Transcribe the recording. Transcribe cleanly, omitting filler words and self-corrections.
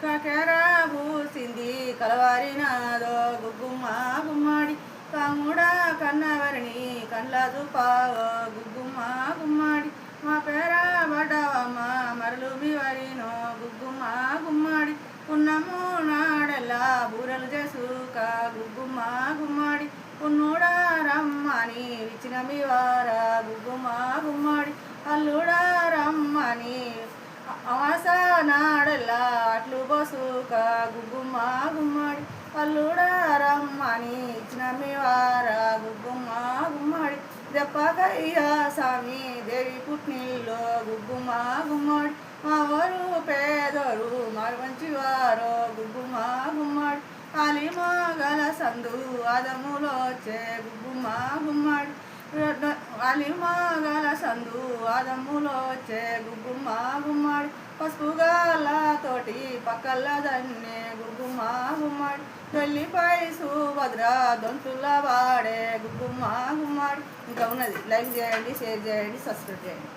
కాకెరా పూసింది కలవారినాదో గుగ్గుమ్మ గుమ్మడి కాముడా కన్నవరిని కండ్ల చూపావో గుగ్గుమ్మ గుమ్మడి మా పేర పడ్డావమ్మ మరలు బివరినో గుగ్గుమ్మ గుమ్మడి పున్నము నాడల్లా బూరలు చేసుక గుగ్గుమ్మ గుమ్మడి పున్నుడా రమ్మని ఇచ్చిన బివార గుగ్గుమ్మ గుమ్మడి అల్లుడా రమ్మని అమాస నాడల్లా అట్లు బసుక గుగ్గుమ్మ గుమ్మడి అల్లుడా రమ్మని ఇచ్చిన మివార గుగ్గుమ్మ గుమ్మడి దెప్పకయ్యా స్వామి దేవి పుట్టినిల్లో గుగ్గుమ్మ గుమ్మడి మా ఊరు పేదోరు మరి మంచివారో గుగ్గుమ్మ గుమ్మడి అలిమగల సందు అదములో వచ్చే గుగ్గుమ్మ గుమ్మడి అలిమగల సందు అదములో వచ్చే గుగ్గుమ్మ గుమ్మడి పసుపుగాలతోటి పక్కల దన్నే గుగ్గుమ్మ గుమ్మడి వెళ్ళిపై సుభద్ర దొంతుల వాడే గుగ్గుమ్మ గుమ్మడి ఇంకా ఉన్నది. లైక్ చేయండి, షేర్ చేయండి, సబ్స్క్రైబ్ చేయండి.